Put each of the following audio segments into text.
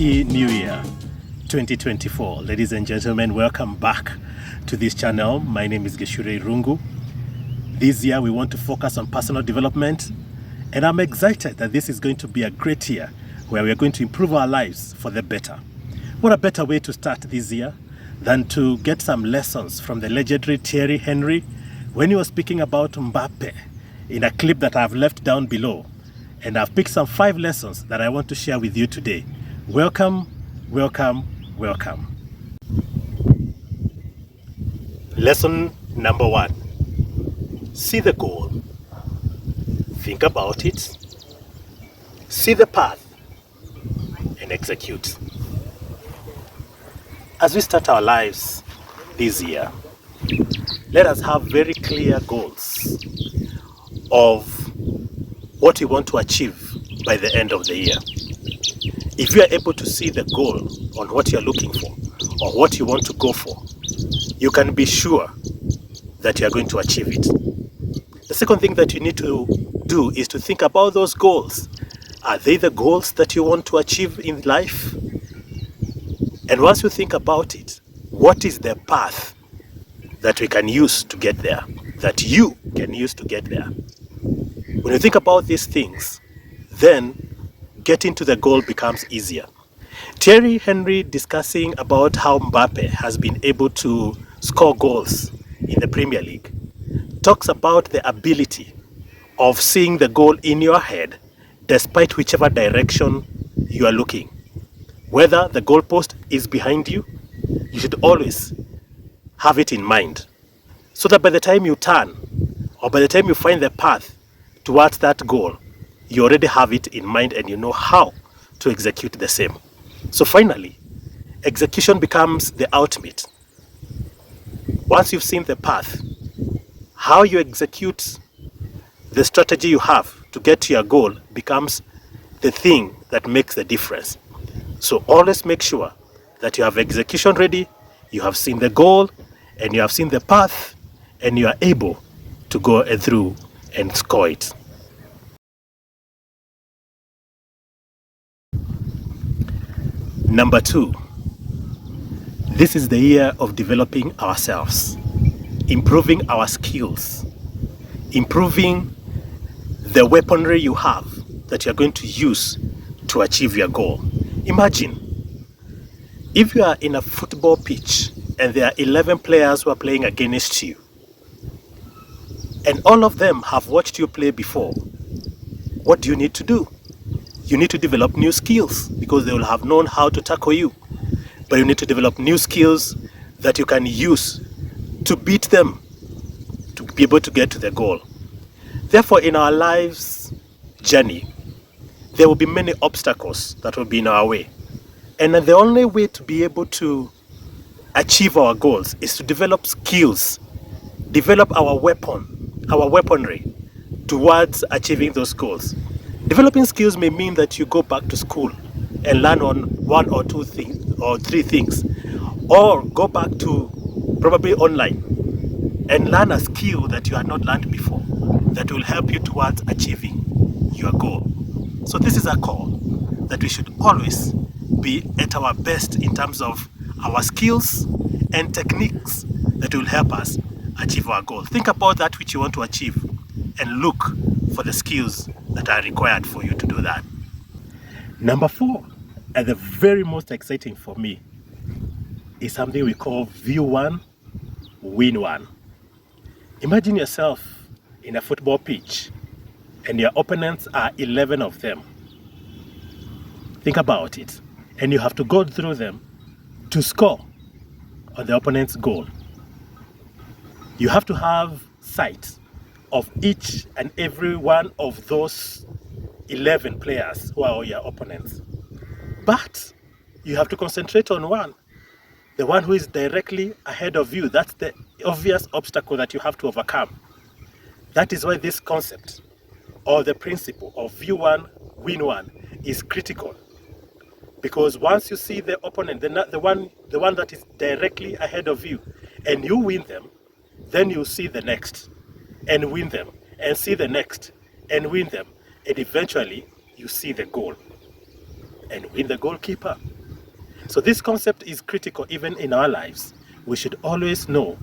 Happy New Year 2024. Ladies and gentlemen, welcome back to this channel. My name is Geshure Rungu. This year we want to focus on personal development, and I'm excited that this is going to be a great year where we are going to improve our lives for the better. What a better way to start this year than to get some lessons from the legendary Thierry Henry when he was speaking about Mbappe in a clip that I've left down below. And I've picked some 5 lessons that I want to share with you today. Welcome, welcome, welcome. Lesson number 1. See the goal. Think about it. See the path and execute. As we start our lives this year, let us have very clear goals of what you want to achieve by the end of the year. If you are able to see the goal on what you're looking for or what you want to go for, you can be sure that you are going to achieve it. The second thing that you need to do is to think about those goals. Are they the goals that you want to achieve in life? And once you think about it, what is the path that we can use to get there, that you can use to get there? When you think about these things, then getting to the goal becomes easier. Thierry Henry, discussing about how Mbappe has been able to score goals in the Premier League, talks about the ability of seeing the goal in your head despite whichever direction you are looking. Whether the goalpost is behind you, you should always have it in mind, so that by the time you turn or by the time you find the path towards that goal, you already have it in mind and you know how to execute the same. So finally, execution becomes the ultimate. Once you've seen the path, how you execute the strategy you have to get to your goal becomes the thing that makes the difference. So always make sure that you have execution ready, you have seen the goal, and you have seen the path, and you are able to go through and score it. Number 2, this is the year of developing ourselves, improving our skills, improving the weaponry you have that you're going to use to achieve your goal. Imagine if you are in a football pitch and there are 11 players who are playing against you, and all of them have watched you play before. What do you need to do? You need to develop new skills because they will have known how to tackle you. But you need to develop new skills that you can use to beat them, to be able to get to the goal. Therefore, in our lives journey, there will be many obstacles that will be in our way. And the only way to be able to achieve our goals is to develop skills, develop our weaponry towards achieving those goals. Developing skills may mean that you go back to school and learn on 1 or 2 things or 3 things, or go back to probably online and learn a skill that you had not learned before that will help you towards achieving your goal. So this is a call that we should always be at our best in terms of our skills and techniques that will help us achieve our goal. Think about that which you want to achieve and look for the skills that are required for you to do that. Number 4, and the very most exciting for me, is something we call view 1, win 1. Imagine yourself in a football pitch and your opponents are 11 of them. Think about it. And you have to go through them to score on the opponent's goal. You have to have sight of each and every one of those 11 players who are your opponents. But you have to concentrate on one, the one who is directly ahead of you. That's the obvious obstacle that you have to overcome. That is why this concept or the principle of view 1, win 1 is critical. Because once you see the opponent, the one that is directly ahead of you, and you win them, then you see the next and win them, and see the next and win them, and eventually you see the goal. and win the goalkeeper. So this concept is critical even in our lives. We should always know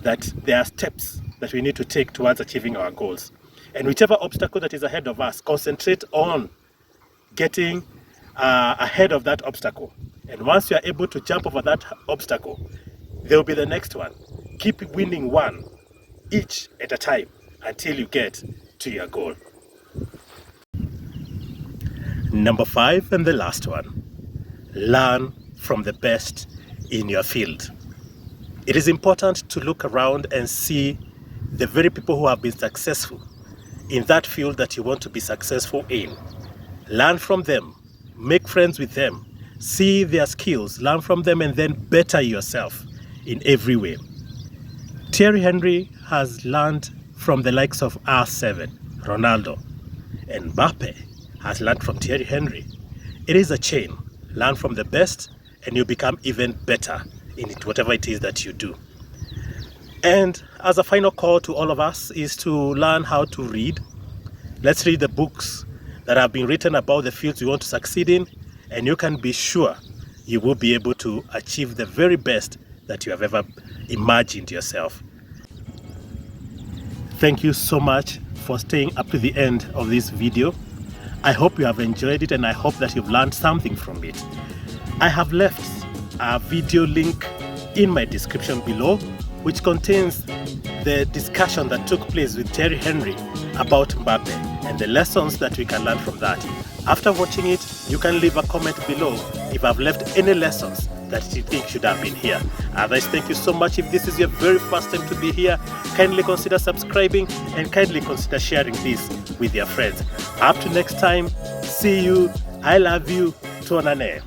that there are steps that we need to take towards achieving our goals. And whichever obstacle that is ahead of us, concentrate on getting ahead of that obstacle. And once you are able to jump over that obstacle, there will be the next one. Keep winning one each at a time until you get to your goal. Number 5 and the last one, learn from the best in your field. It is important to look around and see the very people who have been successful in that field that you want to be successful in. Learn from them, make friends with them, see their skills, learn from them, and then better yourself in every way. Thierry Henry has learned from the likes of R7, Ronaldo, and Mbappe has learned from Thierry Henry. It is a chain. Learn from the best and you become even better in it, whatever it is that you do. And as a final call to all of us is to learn how to read. Let's read the books that have been written about the fields you want to succeed in, and you can be sure you will be able to achieve the very best that you have ever imagined yourself. Thank you so much for staying up to the end of this video. I hope you have enjoyed it and I hope that you've learned something from it. I have left a video link in my description below which contains the discussion that took place with Thierry Henry about Mbappe and the lessons that we can learn from that. After watching it, you can leave a comment below if I've left any lessons that you think should have been here. Otherwise, thank you so much. If this is your very first time to be here, kindly consider subscribing and kindly consider sharing this with your friends. Up to next time, see you. I love you. Tuonane.